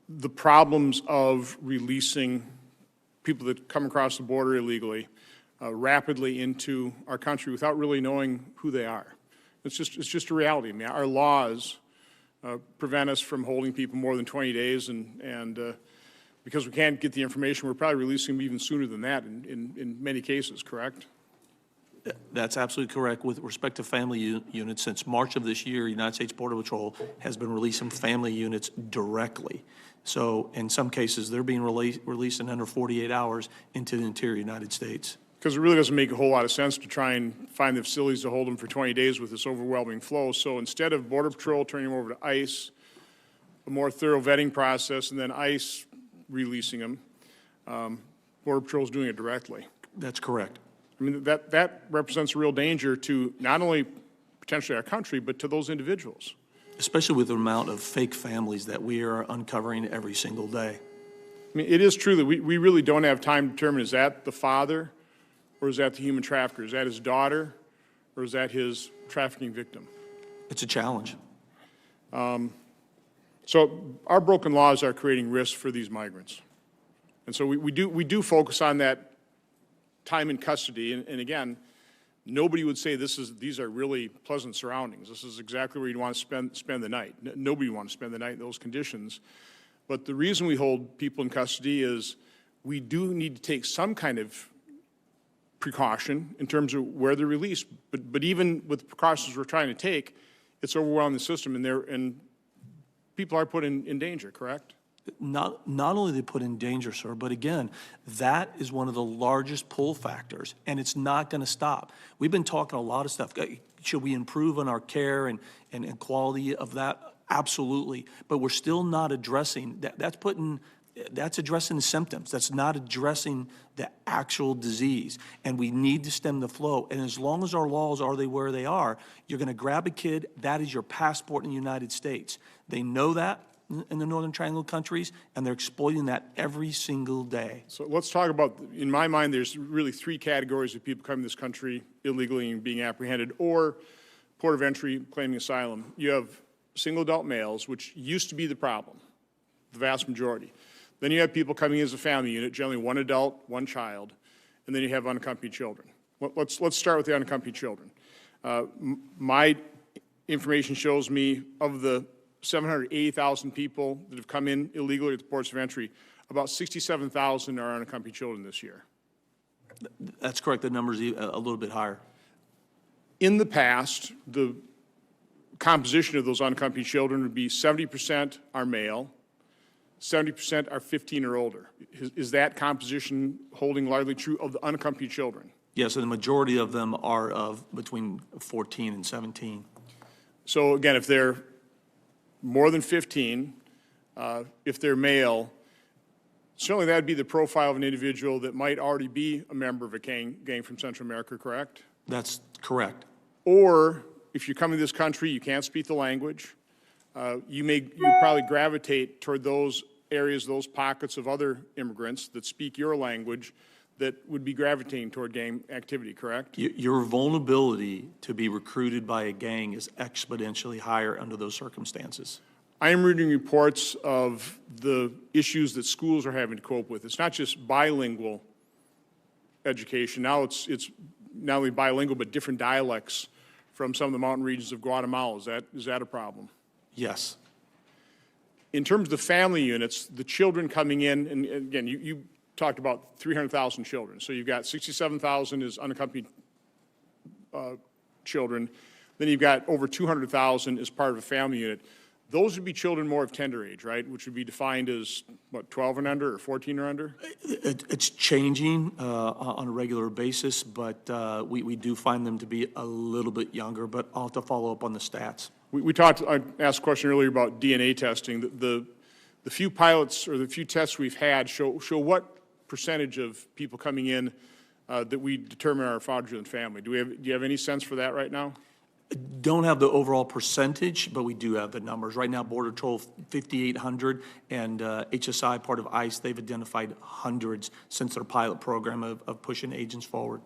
the problems of releasing people that come across the border illegally rapidly into our country without really knowing who they are. It's just a reality. I mean, our laws prevent us from holding people more than 20 days, and because we can't get the information, we're probably releasing them even sooner than that in many cases, correct? That's absolutely correct. With respect to family units, since March of this year, United States Border Patrol has been releasing family units directly. So in some cases, they're being released in under 48 hours into the interior United States. Because it really doesn't make a whole lot of sense to try and find the facilities to hold them for 20 days with this overwhelming flow. So instead of Border Patrol turning them over to ICE, a more thorough vetting process, and then ICE releasing them, Border Patrol is doing it directly. That's correct. I mean, that represents a real danger to not only potentially our country, but to those individuals. Especially with the amount of fake families that we are uncovering every single day. I mean, it is true that we really don't have time to determine, is that the father or is that the human trafficker? Is that his daughter or is that his trafficking victim? It's a challenge. So our broken laws are creating risks for these migrants. And so we do focus on that time in custody, and again, nobody would say these are really pleasant surroundings. This is exactly where you'd want to spend the night. Nobody would want to spend the night in those conditions. But the reason we hold people in custody is we do need to take some kind of precaution in terms of where they're released. But even with the precautions we're trying to take, it's overwhelming the system, and people are put in danger, correct? Not only they put in danger, sir, but again, that is one of the largest pull factors, and it's not going to stop. We've been talking a lot of stuff. Should we improve on our care and quality of that? Absolutely. But we're still not addressing that. That's addressing the symptoms. That's not addressing the actual disease. And we need to stem the flow. And as long as our laws are where they are, you're going to grab a kid. That is your passport in the United States. They know that in the Northern Triangle countries, and they're exploiting that every single day. So let's talk about, in my mind, there's really three categories of people coming to this country illegally and being apprehended, or port of entry claiming asylum. You have single adult males, which used to be the problem, the vast majority. Then you have people coming as a family unit, generally one adult, one child, and then you have unaccompanied children. Let's start with the unaccompanied children. My information shows me of the 780,000 people that have come in illegally at the ports of entry, about 67,000 are unaccompanied children this year. That's correct. The number's a little bit higher. In the past, the composition of those unaccompanied children would be 70% are male, 70% are 15 or older. Is that composition holding largely true of the unaccompanied children? Yes, and the majority of them are of between 14 and 17. So again, if they're more than 15, if they're male, certainly that would be the profile of an individual that might already be a member of a gang from Central America, correct? That's correct. Or if you come to this country, you can't speak the language, you probably gravitate toward those areas, those pockets of other immigrants that speak your language that would be gravitating toward gang activity, correct? Your vulnerability to be recruited by a gang is exponentially higher under those circumstances. I am reading reports of the issues that schools are having to cope with. It's not just bilingual education. Now it's not only bilingual, but different dialects from some of the mountain regions of Guatemala. Is that a problem? Yes. In terms of the family units, the children coming in, and again, you talked about 300,000 children. So you've got 67,000 as unaccompanied children. Then you've got over 200,000 as part of a family unit. Those would be children more of tender age, right? Which would be defined as, what, 12 and under or 14 or under? It's changing on a regular basis, but we do find them to be a little bit younger, but I'll have to follow up on the stats. I asked a question earlier about DNA testing. The few pilots or the few tests we've had show what percentage of people coming in that we determine are fraudulent family. Do you have any sense for that right now? Don't have the overall percentage, but we do have the numbers. Right now, Border Patrol 5,800 and HSI, part of ICE, they've identified hundreds since their pilot program of pushing agents forward.